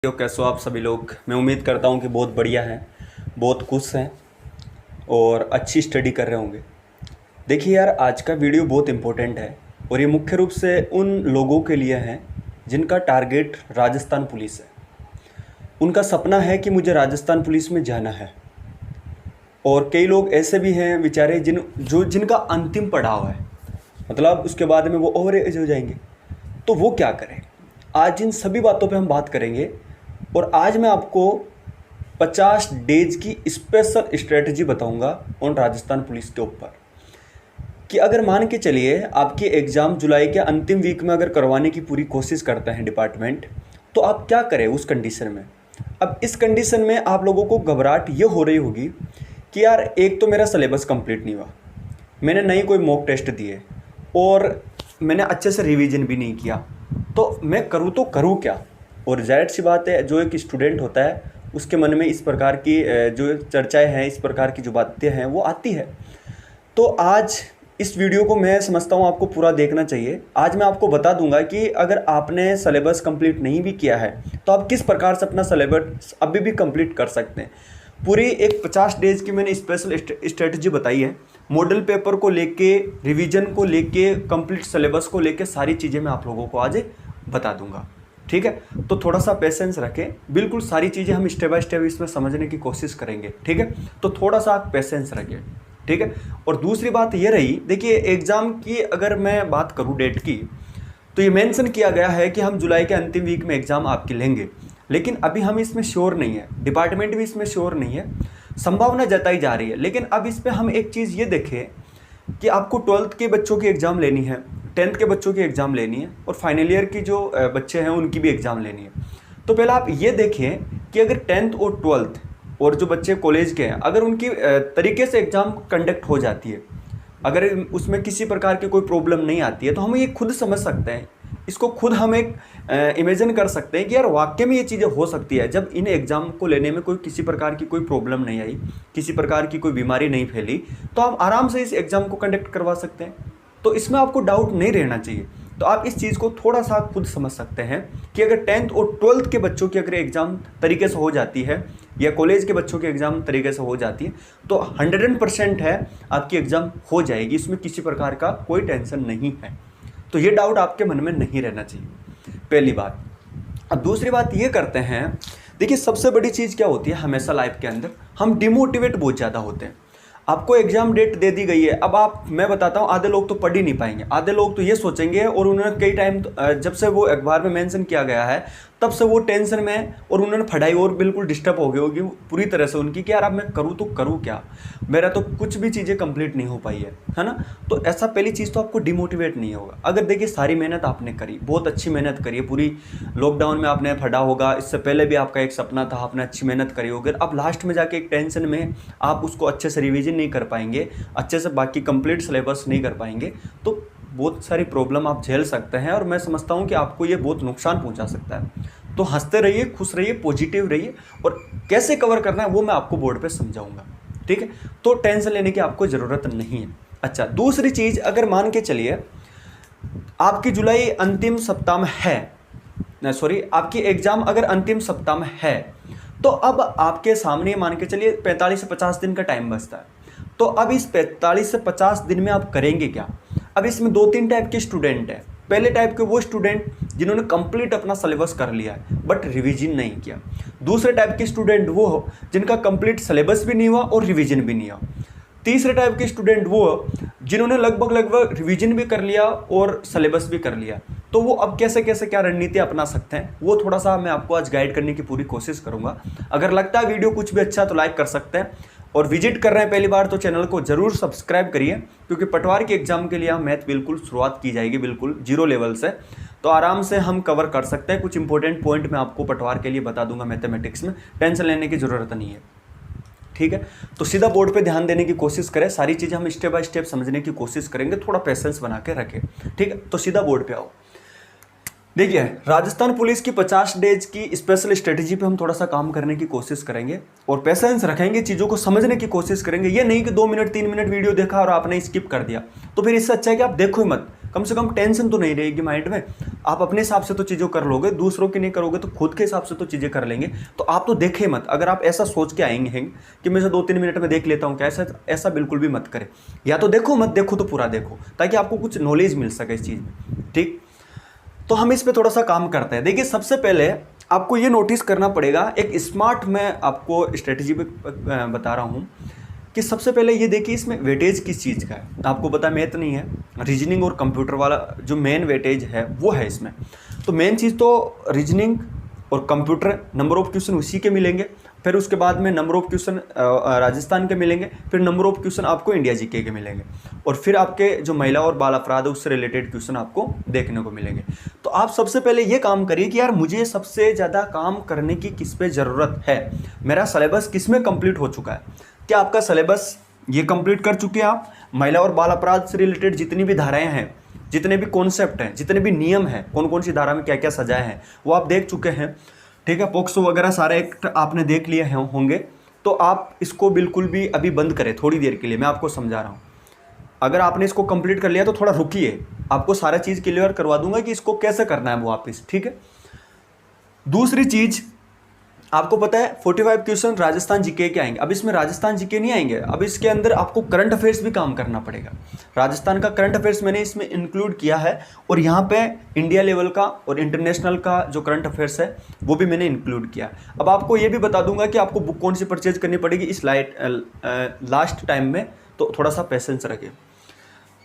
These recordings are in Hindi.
तो कैसे हो आप सभी लोग। मैं उम्मीद करता हूँ कि बहुत बढ़िया हैं, बहुत खुश हैं और अच्छी स्टडी कर रहे होंगे। देखिए यार, आज का वीडियो बहुत इम्पोर्टेंट है और ये मुख्य रूप से उन लोगों के लिए है जिनका टारगेट राजस्थान पुलिस है। उनका सपना है कि मुझे राजस्थान पुलिस में जाना है। और कई लोग ऐसे भी हैं बेचारे जिनका अंतिम पड़ाव है, मतलब उसके बाद में वो ओवर एज हो जाएंगे। तो वो क्या करें, आज इन सभी बातों पे हम बात करेंगे। और आज मैं आपको 50 डेज की स्पेशल स्ट्रेटजी बताऊंगा ऑन राजस्थान पुलिस के ऊपर कि अगर मान के चलिए आपकी एग्ज़ाम जुलाई के अंतिम वीक में अगर करवाने की पूरी कोशिश करते हैं डिपार्टमेंट, तो आप क्या करें उस कंडीशन में। अब इस कंडीशन में आप लोगों को घबराहट ये हो रही होगी कि यार एक तो मेरा सिलेबस कंप्लीट नहीं हुआ, मैंने नई कोई मॉक टेस्ट दिए और मैंने अच्छे से रिवीजन भी नहीं किया, तो मैं करूँ तो करूँ क्या। और जाहिर सी बात है, जो एक स्टूडेंट होता है उसके मन में इस प्रकार की जो चर्चाएं हैं, इस प्रकार की जो बातें हैं वो आती है। तो आज इस वीडियो को मैं समझता हूँ आपको पूरा देखना चाहिए। आज मैं आपको बता दूंगा कि अगर आपने सिलेबस कंप्लीट नहीं भी किया है तो आप किस प्रकार से अपना सिलेबस अभी भी कंप्लीट कर सकते हैं। पूरी एक 50 डेज की मैंने स्पेशल स्ट्रेटजी बताई है, मॉडल पेपर को लेके, रिवीजन को लेके, कंप्लीट सिलेबस को लेके सारी चीज़ें मैं आप लोगों को आज बता दूंगा। ठीक है, तो थोड़ा सा पेशेंस रखें, बिल्कुल सारी चीज़ें हम स्टेप बाय स्टेप इसमें समझने की कोशिश करेंगे। ठीक है, तो थोड़ा सा आप पेशेंस रखें। ठीक है, और दूसरी बात ये रही, देखिए एग्ज़ाम की अगर मैं बात करूँ डेट की, तो ये मेंशन किया गया है कि हम जुलाई के अंतिम वीक में एग्ज़ाम आपके लेंगे, लेकिन अभी हम इसमें श्योर नहीं है, डिपार्टमेंट भी इसमें श्योर नहीं है, संभावना जताई जा रही है। लेकिन अब इस पर हम एक चीज़ ये देखें कि आपको 12th के बच्चों की एग्ज़ाम लेनी है, 10th के बच्चों की एग्ज़ाम लेनी है और फाइनल ईयर की जो बच्चे हैं उनकी भी एग्ज़ाम लेनी है। तो पहले आप ये देखें कि अगर 10th और 12th और जो बच्चे कॉलेज के हैं, अगर उनकी तरीके से एग्ज़ाम कंडक्ट हो जाती है, अगर उसमें किसी प्रकार की कोई प्रॉब्लम नहीं आती है, तो हम ये खुद समझ सकते हैं, इसको खुद हम एक इमेजिन कर सकते हैं कि यार वाकई में ये चीज़ें हो सकती है। जब इन एग्ज़ाम को लेने में कोई किसी प्रकार की कोई प्रॉब्लम नहीं आई, किसी प्रकार की कोई बीमारी नहीं फैली, तो आप आराम से इस एग्ज़ाम को कंडक्ट करवा सकते हैं। तो इसमें आपको डाउट नहीं रहना चाहिए। तो आप इस चीज़ को थोड़ा सा खुद समझ सकते हैं कि अगर 10th और 12th के बच्चों की अगर एग्ज़ाम तरीके से हो जाती है या कॉलेज के बच्चों की एग्ज़ाम तरीके से हो जाती है, तो 100% है आपकी एग्ज़ाम हो जाएगी, इसमें किसी प्रकार का कोई टेंशन नहीं है। तो ये डाउट आपके मन में नहीं रहना चाहिए, पहली बात। अब दूसरी बात ये करते हैं, देखिए सबसे बड़ी चीज़ क्या होती है हमेशा लाइफ के अंदर, हम डिमोटिवेट बहुत ज़्यादा होते हैं। आपको एग्जाम डेट दे दी गई है, अब मैं बताता हूँ, आधे लोग तो पढ़ ही नहीं पाएंगे, आधे लोग तो ये सोचेंगे, और उन्होंने कई टाइम जब से वो अखबार में मेंशन किया गया है तब से वो टेंशन में है और उन्होंने पढ़ाई और बिल्कुल डिस्टर्ब हो गई होगी पूरी तरह से उनकी कि यार अब मैं करूँ तो करूँ क्या, मेरा तो कुछ भी चीज़ें कंप्लीट नहीं हो पाई है ना। तो ऐसा पहली चीज़ तो आपको डिमोटिवेट नहीं होगा। अगर देखिए सारी मेहनत आपने करी, बहुत अच्छी मेहनत करी है, पूरी लॉकडाउन में आपने पढ़ा होगा, इससे पहले भी आपका एक सपना था, आपने अच्छी मेहनत करी होगी, अब लास्ट में जाके एक टेंशन में आप उसको अच्छे से रिविजन नहीं कर पाएंगे, अच्छे से बाकी कंप्लीट सिलेबस नहीं कर पाएंगे, तो बहुत सारी प्रॉब्लम आप झेल सकते हैं और मैं समझता हूं कि आपको ये बहुत नुकसान पहुंचा सकता है। तो हंसते रहिए, खुश रहिए, पॉजिटिव रहिए, और कैसे कवर करना है वो मैं आपको बोर्ड पे समझाऊंगा। ठीक है, तो टेंशन लेने की आपको ज़रूरत नहीं है। अच्छा, दूसरी चीज़, अगर मान के चलिए आपकी जुलाई अंतिम सप्ताह में है, आपकी एग्ज़ाम अगर अंतिम सप्ताह में है, तो अब आपके सामने मान के चलिए 45 से 50 दिन का टाइम बचता है। तो अब इस 45 से 50 दिन में आप करेंगे क्या। अब इसमें 2-3 टाइप के स्टूडेंट हैं। पहले टाइप के वो स्टूडेंट जिन्होंने कंप्लीट अपना सिलेबस कर लिया है बट रिवीजन नहीं किया। दूसरे टाइप के स्टूडेंट वो जिनका कंप्लीट सिलेबस भी नहीं हुआ और रिवीजन भी नहीं हुआ। तीसरे टाइप के स्टूडेंट वो जिन्होंने लगभग रिवीजन भी कर लिया और सिलेबस भी कर लिया। तो वो अब कैसे कैसे क्या रणनीति अपना सकते हैं, वो थोड़ा सा मैं आपको आज गाइड करने की पूरी कोशिश करूंगा। अगर लगता है वीडियो कुछ भी अच्छा तो लाइक कर सकते हैं, और विजिट कर रहे हैं पहली बार तो चैनल को जरूर सब्सक्राइब करिए, क्योंकि पटवार की एग्जाम के लिए मैथ बिल्कुल शुरुआत की जाएगी, बिल्कुल जीरो लेवल से, तो आराम से हम कवर कर सकते हैं। कुछ इंपॉर्टेंट पॉइंट मैं आपको पटवार के लिए बता दूंगा मैथमेटिक्स में, टेंशन लेने की ज़रूरत नहीं है। ठीक है, तो सीधा बोर्ड पे ध्यान देने की कोशिश करें, सारी चीज़ें हम स्टेप बाय स्टेप समझने की कोशिश करेंगे, थोड़ा पेशेंस बना के रखें। ठीक है, तो सीधा बोर्ड पे आओ। देखिए, राजस्थान पुलिस की 50 डेज की स्पेशल स्ट्रेटजी पे हम थोड़ा सा काम करने की कोशिश करेंगे और पेशेंस रखेंगे, चीज़ों को समझने की कोशिश करेंगे। ये नहीं कि 2 मिनट 3 मिनट वीडियो देखा और आपने स्किप कर दिया, तो फिर इससे अच्छा है कि आप देखो ही मत, कम से कम टेंशन तो नहीं रहेगी माइंड में। आप अपने हिसाब से तो चीज़ों कर लोगे, दूसरों की नहीं करोगे तो खुद के हिसाब से तो चीज़ें कर लेंगे। तो आप तो देखें मत। अगर आप ऐसा सोच के आएंगे हैं कि मैं 2-3 मिनट में देख लेता हूँ क्या, ऐसा बिल्कुल भी मत करें। या तो देखो, मत देखो तो पूरा देखो, ताकि आपको कुछ नॉलेज मिल सके इस चीज़ में। ठीक, तो हम इस पर थोड़ा सा काम करते हैं। देखिए, सबसे पहले आपको ये नोटिस करना पड़ेगा, एक स्मार्ट मैं आपको स्ट्रेटजी बता रहा हूँ कि सबसे पहले ये देखिए इसमें वेटेज किस चीज़ का है। आपको पता मैथ नहीं है, रीजनिंग और कंप्यूटर वाला जो मेन वेटेज है वो है इसमें। तो मेन चीज़ तो रीजनिंग और कंप्यूटर, नंबर ऑफ क्वेश्चन उसी के मिलेंगे। फिर उसके बाद में नंबर ऑफ क्वेश्चन राजस्थान के मिलेंगे, फिर नंबर ऑफ क्वेश्चन आपको इंडिया जीके के मिलेंगे, और फिर आपके जो महिला और बाल अपराध है उससे रिलेटेड क्वेश्चन आपको देखने को मिलेंगे। तो आप सबसे पहले ये काम करिए कि यार मुझे सबसे ज़्यादा काम करने की किस पे ज़रूरत है, मेरा सिलेबस किस में कंप्लीट हो चुका है। क्या आपका सिलेबस ये कंप्लीट कर चुके हैं आप? महिला और बाल अपराध से रिलेटेड जितनी भी धाराएं हैं, जितने भी कॉन्सेप्ट हैं, जितने भी नियम हैं, कौन कौन सी धारा में क्या क्या सजाए हैं, वो आप देख चुके हैं। ठीक है, पोक्सो वगैरह सारे एक्ट आपने देख लिए होंगे। तो आप इसको बिल्कुल भी अभी बंद करें थोड़ी देर के लिए, मैं आपको समझा रहा हूँ। अगर आपने इसको कंप्लीट कर लिया तो थोड़ा रुकिए, आपको सारा चीज़ क्लियर करवा दूंगा कि इसको कैसे करना है वो वापस। ठीक है, दूसरी चीज़ आपको पता है 45 क्वेश्चन राजस्थान जीके के आएंगे। अब इसमें राजस्थान जीके नहीं आएंगे, अब इसके अंदर आपको करंट अफेयर्स भी काम करना पड़ेगा। राजस्थान का करंट अफेयर्स मैंने इसमें इंक्लूड किया है, और यहाँ पे इंडिया लेवल का और इंटरनेशनल का जो करंट अफेयर्स है वो भी मैंने इंक्लूड किया। अब आपको ये भी बता दूंगा कि आपको बुक कौन सी परचेज करनी पड़ेगी इस लास्ट टाइम में, तो थोड़ा सा पेशेंस रखिए।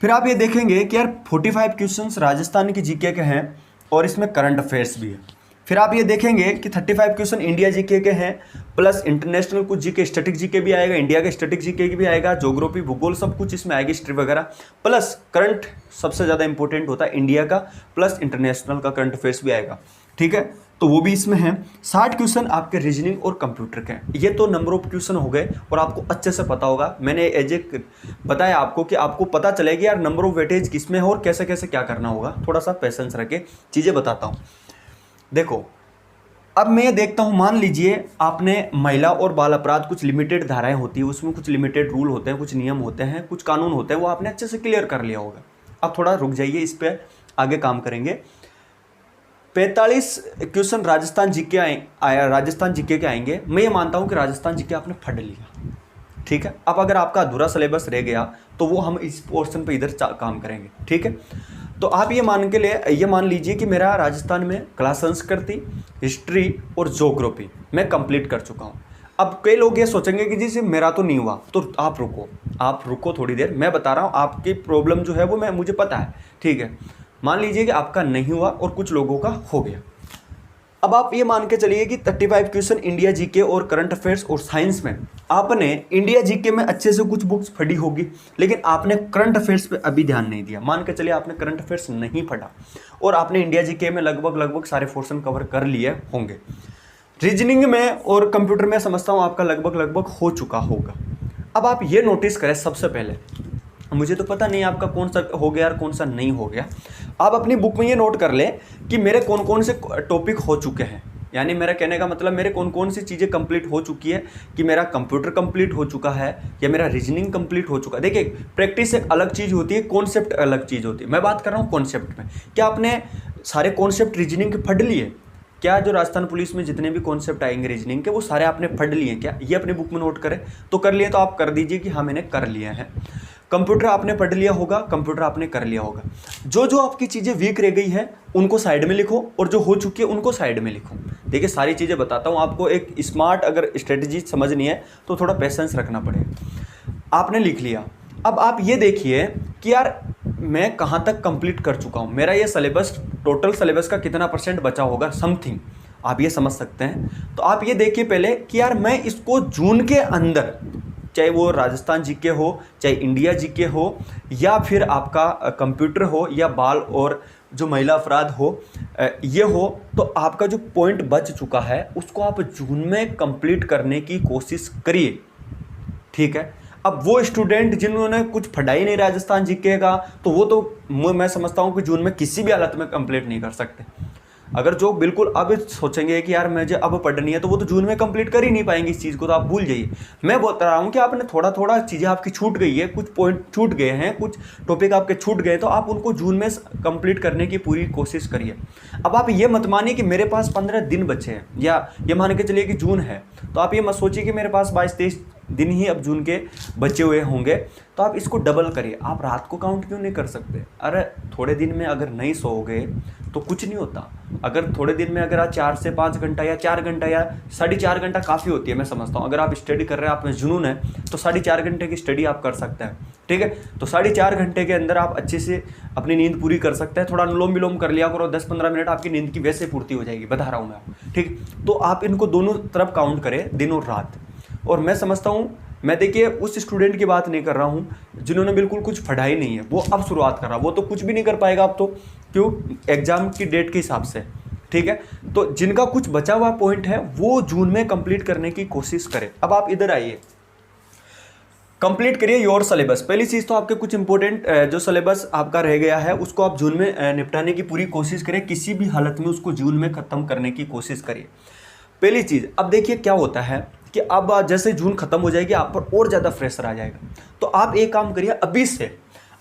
फिर आप ये देखेंगे कि यार 45 क्वेश्चन राजस्थान की जीके के हैं और इसमें करंट अफेयर्स भी है। फिर आप ये देखेंगे कि 35 क्वेश्चन इंडिया जीके के हैं, प्लस इंटरनेशनल कुछ जीके, स्टैटिक जीके भी आएगा, इंडिया के स्टैटिक जीके भी आएगा, ज्योग्राफी भूगोल सब कुछ इसमें आएगी, हिस्ट्री वगैरह, प्लस करंट सबसे ज़्यादा इंपॉर्टेंट होता है इंडिया का, प्लस इंटरनेशनल का करंट अफेयर्स भी आएगा। ठीक है, तो वो भी इसमें है। 60 क्वेश्चन आपके रीजनिंग और कंप्यूटर के हैं। ये तो नंबर ऑफ क्वेश्चन हो गए, और आपको अच्छे से पता होगा, मैंने एज ए बताया आपको कि आपको पता चलेगी यार नंबर ऑफ वेटेज किस में है और कैसे कैसे क्या करना होगा। थोड़ा सा पेशेंस रखे, चीज़ें बताता हूँ। देखो, अब मैं देखता हूँ, मान लीजिए आपने महिला और बाल अपराध कुछ लिमिटेड धाराएं होती है, उसमें कुछ लिमिटेड रूल होते हैं, कुछ नियम होते हैं, कुछ कानून होते हैं, वो आपने अच्छे से क्लियर कर लिया होगा। अब थोड़ा रुक जाइए, इस पर आगे काम करेंगे। 45 question Rajasthan GK Rajasthan GK के आएंगे। मैं ये मानता हूँ कि राजस्थान जीके आपने पढ़ लिया। ठीक है, अब अगर आपका अधूरा सिलेबस रह गया तो वो हम इस पोर्शन पे इधर काम करेंगे। ठीक है, तो आप ये मान लीजिए कि मेरा राजस्थान में क्लास संस्कृति, हिस्ट्री और ज्योग्राफी मैं कंप्लीट कर चुका हूँ। अब कई लोग ये सोचेंगे कि जी मेरा तो नहीं हुआ, तो आप रुको थोड़ी देर, मैं बता रहा हूँ आपकी प्रॉब्लम जो है वो मुझे पता है। ठीक है, मान लीजिए कि आपका नहीं हुआ और कुछ लोगों का हो गया। अब आप ये मान के चलिए कि 35 क्वेश्चन इंडिया जीके और करंट अफेयर्स और साइंस में आपने इंडिया जीके में अच्छे से कुछ बुक्स पढ़ी होगी, लेकिन आपने करंट अफेयर्स पे अभी ध्यान नहीं दिया। मान के चलिए आपने करंट अफेयर्स नहीं पढ़ा और आपने इंडिया जीके में लगभग सारे पोर्शन कवर कर लिए होंगे। रीजनिंग में और कंप्यूटर में समझता हूँ आपका लगभग हो चुका होगा। अब आप ये नोटिस करें, सबसे पहले मुझे तो पता नहीं आपका कौन सा हो गया और कौन सा नहीं हो गया। आप अपनी बुक में ये नोट कर लें कि मेरे कौन कौन से टॉपिक हो चुके हैं, यानी मेरा कहने का मतलब मेरे कौन कौन सी चीज़ें कंप्लीट हो चुकी है, कि मेरा कंप्यूटर कंप्लीट हो चुका है या मेरा रीजनिंग कंप्लीट हो चुका है। देखिए, प्रैक्टिस एक अलग चीज़ होती है, कॉन्सेप्ट अलग चीज़ होती है। मैं बात कर रहा हूँ कॉन्सेप्ट में। क्या आपने सारे कॉन्सेप्ट रीजनिंग के पढ़ लिए? क्या जो राजस्थान पुलिस में जितने भी कॉन्सेप्ट आएंगे रीजनिंग के वो सारे आपने पढ़ लिए? क्या ये अपनी बुक में नोट करें? तो कर लिए तो आप कर दीजिए कि हाँ मैंने कर लिया है। कंप्यूटर आपने पढ़ लिया होगा, कंप्यूटर आपने कर लिया होगा। जो आपकी चीज़ें वीक रह गई हैं उनको साइड में लिखो और जो हो चुकी है उनको साइड में लिखो। देखिए, सारी चीज़ें बताता हूँ आपको। एक स्मार्ट अगर स्ट्रेटजी समझनी है तो थोड़ा पेशेंस रखना पड़ेगा। आपने लिख लिया। अब आप ये देखिए कि यार मैं कहाँ तक कंप्लीट कर चुका हूँ, मेरा ये सिलेबस, टोटल सिलेबस का कितना % बचा होगा, समथिंग आप ये समझ सकते हैं। तो आप ये देखिए पहले कि यार मैं इसको जून के अंदर, चाहे वो राजस्थान जीके हो, चाहे इंडिया जीके हो, या फिर आपका कंप्यूटर हो, या बाल और जो महिला अपराध हो, ये हो, तो आपका जो पॉइंट बच चुका है उसको आप जून में कंप्लीट करने की कोशिश करिए। ठीक है, अब वो स्टूडेंट जिन्होंने कुछ पढ़ा ही नहीं राजस्थान जीके का, तो वो तो मैं समझता हूँ कि जून में किसी भी हालत में कंप्लीट नहीं कर सकते। अगर जो बिल्कुल अब सोचेंगे कि यार मुझे अब पढ़नी है, तो वो तो जून में कंप्लीट कर ही नहीं पाएंगे इस चीज़ को, तो आप भूल जाइए। मैं बता रहा हूँ कि आपने थोड़ा थोड़ा चीज़ें आपकी छूट गई है, कुछ पॉइंट छूट गए हैं, कुछ टॉपिक आपके छूट गए, तो आप उनको जून में कंप्लीट करने की पूरी कोशिश करिए। अब आप ये मत मानिए कि मेरे पास 15 दिन बचे हैं, या ये मान के चलिए कि जून है, तो आप ये मत सोचिए कि मेरे पास 22-23 दिन ही अब जून के बचे हुए होंगे, तो आप इसको डबल करिए। आप रात को काउंट क्यों नहीं कर सकते? अरे थोड़े दिन में अगर नहीं सोओगे तो कुछ नहीं होता। अगर थोड़े दिन में अगर आप 4 से 5 घंटा या 4 घंटा या 4.5 घंटा काफ़ी होती है, मैं समझता हूँ। अगर आप स्टडी कर रहे हैं, आप में जुनून है, तो 4.5 घंटे की स्टडी आप कर सकते हैं, ठीक है। तो 4.5 घंटे के अंदर आप अच्छे से अपनी नींद पूरी कर सकते हैं। थोड़ा अनुलोम विलोम कर लिया करो, 10-15 मिनट आपकी नींद की वैसे पूर्ति हो जाएगी, बता रहा हूँ मैं आपको, ठीक। तो आप इनको दोनों तरफ काउंट करें, दिन और रात। और मैं समझता हूँ, मैं देखिए उस स्टूडेंट की बात नहीं कर रहा हूँ जिन्होंने बिल्कुल कुछ पढ़ा ही नहीं है, वो अब शुरुआत कर रहा है, वो तो कुछ भी नहीं कर पाएगा अब तो, क्यों? एग्जाम की डेट के हिसाब से, ठीक है। तो जिनका कुछ बचा हुआ पॉइंट है वो जून में कंप्लीट करने की कोशिश करें। अब आप इधर आइए, कंप्लीट करिए योर सिलेबस। पहली चीज़ तो आपके कुछ इंपॉर्टेंट जो सिलेबस आपका रह गया है उसको आप जून में निपटाने की पूरी कोशिश करें, किसी भी हालत में उसको जून में ख़त्म करने की कोशिश करिए, पहली चीज़। अब देखिए क्या होता है कि अब जैसे जून खत्म हो जाएगी, आप पर और ज़्यादा प्रेशर आ जाएगा, तो आप एक काम करिए,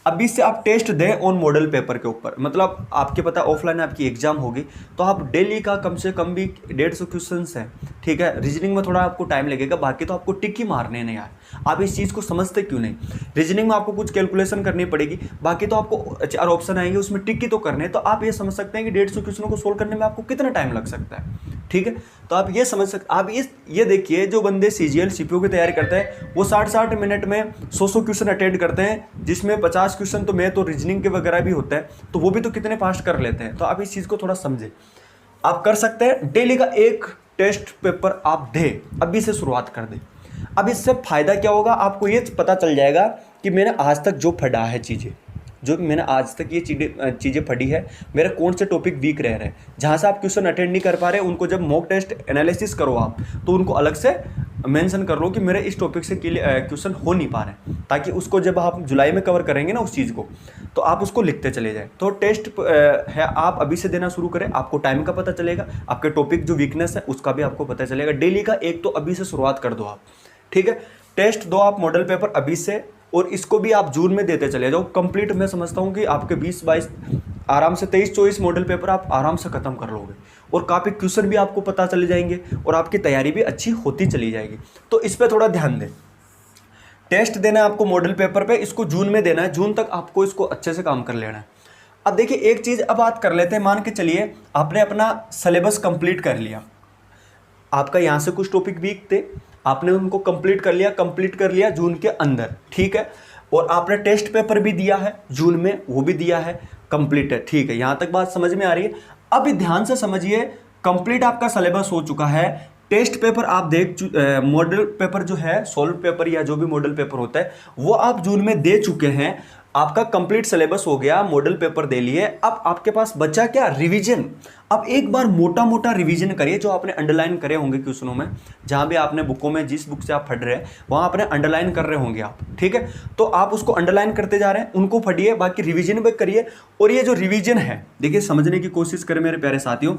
अभी से आप टेस्ट दें ऑन मॉडल पेपर के ऊपर। मतलब आपके पता ऑफलाइन आपकी एग्जाम होगी, तो आप डेली का कम से कम भी 150 क्वेश्चन हैं, ठीक है। रीजनिंग में थोड़ा आपको टाइम लगेगा, बाकी तो आपको टिक ही मारने नहीं यार। आप इस चीज़ को समझते क्यों नहीं? रीजनिंग में आपको कुछ कैलकुलेशन करनी पड़ेगी, बाकी तो आपको 4 ऑप्शन आएंगे, उसमें टिक ही तो करने। तो आप ये समझ सकते हैं कि 150 क्वेश्चनों को सोल्व करने में आपको कितना टाइम लग सकता है, ठीक है। तो आप ये समझ सकते, आप ये देखिए, जो बंदे CGL CPO की तैयारी करते हैं वो 60-60 मिनट में 100 क्वेश्चन अटेंड करते हैं, जिसमें 50 क्वेश्चन तो मैं तो रीजनिंग के वगैरह भी होता है, तो वो भी तो कितने फास्ट कर लेते हैं। तो आप इस चीज़ को थोड़ा समझें, आप कर सकते हैं। डेली का एक टेस्ट पेपर आप दें, अभी से शुरुआत कर दें। अब इससे फ़ायदा क्या होगा, आपको ये पता चल जाएगा कि मैंने आज तक जो पढ़ा है चीज़ें, जो मैंने आज तक ये चीज़ें पढ़ी है, मेरा कौन से टॉपिक वीक रह रहे हैं। जहाँ से आप क्वेश्चन अटेंड नहीं कर पा रहे, उनको जब मॉक टेस्ट एनालिसिस करो आप, तो उनको अलग से मेंशन कर लो कि मेरे इस टॉपिक से क्वेश्चन हो नहीं पा रहे, ताकि उसको जब आप जुलाई में कवर करेंगे ना उस चीज़ को, तो आप उसको लिखते चले जाएं। तो टेस्ट है, आप अभी से देना शुरू करें, आपको टाइम का पता चलेगा, आपके टॉपिक जो वीकनेस है उसका भी आपको पता चलेगा। डेली का एक तो अभी से शुरुआत कर दो आप, ठीक है। टेस्ट दो आप मॉडल पेपर अभी से, और इसको भी आप जून में देते चले जाओ कंप्लीट। मैं समझता हूँ कि आपके 20-22 आराम से 23-24 मॉडल पेपर आप आराम से ख़त्म कर लोगे, और काफ़ी क्वेश्चन भी आपको पता चले जाएंगे, और आपकी तैयारी भी अच्छी होती चली जाएगी। तो इस पर थोड़ा ध्यान दें। टेस्ट देना है आपको मॉडल पेपर पे, इसको जून में देना है, जून तक आपको इसको अच्छे से काम कर लेना है। अब देखिए एक चीज़ अब बात कर लेते हैं, मान के चलिए आपने अपना सिलेबस कंप्लीट कर लिया, आपका यहाँ से कुछ टॉपिक वीक थे, आपने उनको कंप्लीट कर लिया जून के अंदर, ठीक है। और आपने टेस्ट पेपर भी दिया है जून में, वो भी दिया है, कंप्लीट है, ठीक है। यहाँ तक बात समझ में आ रही है? अब ध्यान से समझिए, कंप्लीट आपका सिलेबस हो चुका है, टेस्ट पेपर आप मॉडल पेपर जो है, सॉल्व पेपर या जो भी मॉडल पेपर होता है वो आप जून में दे चुके हैं, आपका कंप्लीट सिलेबस हो गया, मॉडल पेपर दे लिए। अब आपके पास बचा क्या? रिवीजन। अब एक बार मोटा मोटा रिवीजन करिए, जो आपने अंडरलाइन करे होंगे क्वेश्चनों में, जहां भी आपने बुकों में, जिस बुक से आप पढ़ रहे हैं वहां आपने अंडरलाइन कर रहे होंगे आप, ठीक है। तो आप उसको अंडरलाइन करते जा रहे हैं, उनको पढ़िए, बाकी रिवीजन भी करिए। और ये जो रिवीजन है, देखिए समझने की कोशिश करें मेरे प्यारे साथियों,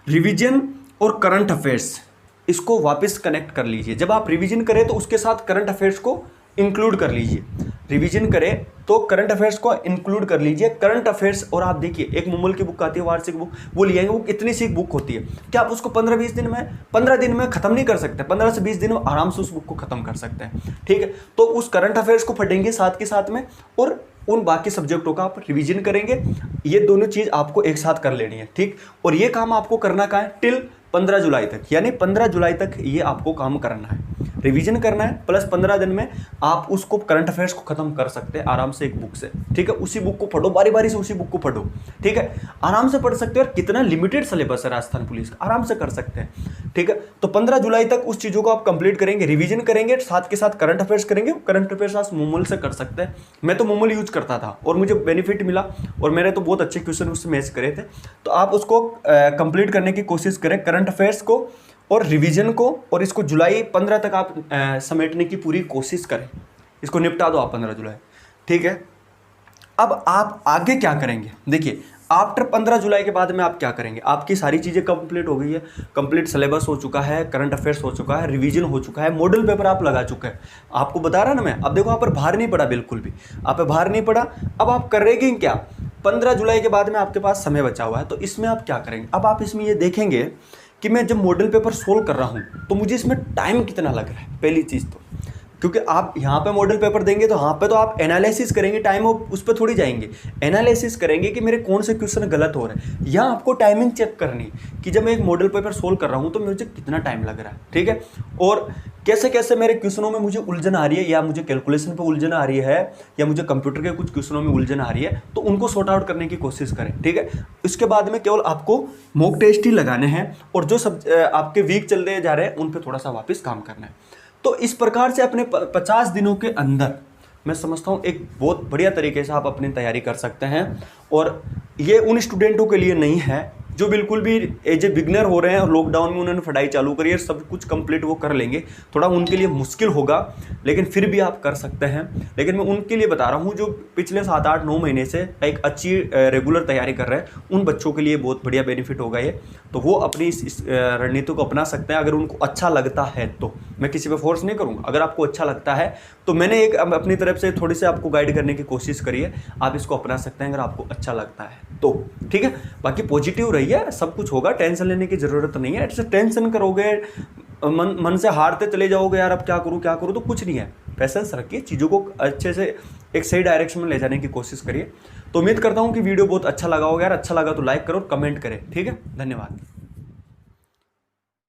रिवीजन और करंट अफेयर्स, इसको वापस कनेक्ट कर लीजिए। जब आप रिवीजन करें तो उसके साथ करंट अफेयर्स को इंक्लूड कर लीजिए। रिवीजन करें तो करंट अफेयर्स को इंक्लूड कर लीजिए। करंट अफेयर्स, और आप देखिए एक मुमल की बुक आती है, वार्षिक बुक, वो ले आएंगे, वो इतनी सी बुक होती है कि आप उसको 15 दिन में खत्म नहीं कर सकते, 15 से 20 दिन में आराम से उस बुक को खत्म कर सकते हैं, ठीक है। तो उस करंट अफेयर्स को पढ़ेंगे साथ के साथ में, और उन बाकी सब्जेक्टों का आप रिवीजन करेंगे। ये दोनों चीज़ आपको एक साथ कर लेनी है, ठीक। और ये काम आपको करना कहाँ है? टिल 15 जुलाई तक, यानी 15 जुलाई तक ये आपको काम करना है, रिवीजन करना है, प्लस 15 दिन में आप उसको करंट अफेयर्स को खत्म कर सकते हैं आराम से एक बुक से, ठीक है। उसी बुक को पढ़ो, बारी बारी से उसी बुक को पढ़ो, ठीक है, आराम से पढ़ सकते हो। और कितना लिमिटेड सिलेबस है राजस्थान पुलिस का, आराम से कर सकते हैं, ठीक है। तो 15 जुलाई तक उस चीज़ों को आप कंप्लीट करेंगे, रिवीजन करेंगे, साथ के साथ करंट अफेयर्स करेंगे। करंट अफेयर्स आप मोमोल से कर सकते हैं, मैं तो मोमोल यूज करता था और मुझे बेनिफिट मिला, और मैंने तो बहुत अच्छे क्वेश्चन उससे मैच करे थे। तो आप उसको कंप्लीट करने की कोशिश करें, करंट अफेयर्स को और रिवीजन को, और इसको जुलाई 15 तक आप समेटने की पूरी कोशिश करें, इसको निपटा दो आप 15 जुलाई, ठीक है। अब आप आगे क्या करेंगे? देखिए आफ्टर 15 जुलाई के बाद में आप क्या करेंगे, आपकी सारी चीज़ें कंप्लीट हो गई है, कंप्लीट सिलेबस हो चुका है, करंट अफेयर्स हो चुका है, रिवीजन हो चुका है, मॉडल पेपर आप लगा चुके हैं। आपको बता रहा ना मैं, अब देखो आप पर भार नहीं पड़ा, बिल्कुल भी आप पे भार नहीं पड़ा। अब आप करेंगे क्या, 15 जुलाई के बाद में आपके पास समय बचा हुआ है, तो इसमें आप क्या करेंगे। अब आप इसमें ये देखेंगे कि मैं जब मॉडल पेपर सोल्व कर रहा हूँ तो मुझे इसमें टाइम कितना लग रहा है, पहली चीज़ तो, क्योंकि आप यहाँ पे मॉडल पेपर देंगे तो यहाँ पे तो आप एनालिसिस करेंगे, टाइम उस पर थोड़ी जाएंगे, एनालिसिस करेंगे कि मेरे कौन से क्वेश्चन गलत हो रहे हैं। यहाँ आपको टाइमिंग चेक करनी कि जब मैं एक मॉडल पेपर सोल्व कर रहा हूँ तो मुझे कितना टाइम लग रहा है, ठीक है, और कैसे कैसे मेरे क्वेश्चनों में मुझे उलझन आ रही है, या मुझे कैलकुलेशन पे उलझन आ रही है, या मुझे कंप्यूटर के कुछ क्वेश्चनों में उलझन आ रही है, तो उनको सॉर्ट आउट करने की कोशिश करें, ठीक है। इसके बाद में केवल आपको मॉक टेस्ट ही लगाने हैं, और जो सब आपके वीक चलते जा रहे हैं उन पर थोड़ा सा वापस काम करना है। तो इस प्रकार से अपने 50 दिनों के अंदर मैं समझता हूँ एक बहुत बढ़िया तरीके से आप अपनी तैयारी कर सकते हैं। और ये उन स्टूडेंटों के लिए नहीं है जो बिल्कुल भी एज ए बिगनर हो रहे हैं और लॉकडाउन में उन्होंने पढ़ाई चालू करी है, सब कुछ कंप्लीट वो कर लेंगे, थोड़ा उनके लिए मुश्किल होगा लेकिन फिर भी आप कर सकते हैं। लेकिन मैं उनके लिए बता रहा हूँ जो पिछले 7, 8, 9 महीने से एक अच्छी रेगुलर तैयारी कर रहे हैं, उन बच्चों के लिए बहुत बढ़िया बेनिफिट होगा ये। तो वो अपनी इस रणनीति को अपना सकते हैं अगर उनको अच्छा लगता है तो। मैं किसी पे फोर्स नहीं करूँगा, अगर आपको अच्छा लगता है तो मैंने एक अपनी तरफ से थोड़ी सी आपको गाइड करने की कोशिश करी है, आप इसको अपना सकते हैं अगर आपको अच्छा लगता है तो, ठीक है। बाकी पॉजिटिव रहिए, सब कुछ होगा, टेंशन लेने की जरूरत नहीं है। ऐसे टेंशन करोगे, मन से हारते चले जाओगे, यार अब क्या करूँ तो कुछ नहीं है। पेशेंस रखिए, चीज़ों को अच्छे से एक सही डायरेक्शन में ले जाने की कोशिश करिए। तो उम्मीद करता हूँ कि वीडियो बहुत अच्छा लगा होगा यार, अच्छा लगा तो लाइक करो, कमेंट करें, ठीक है, धन्यवाद।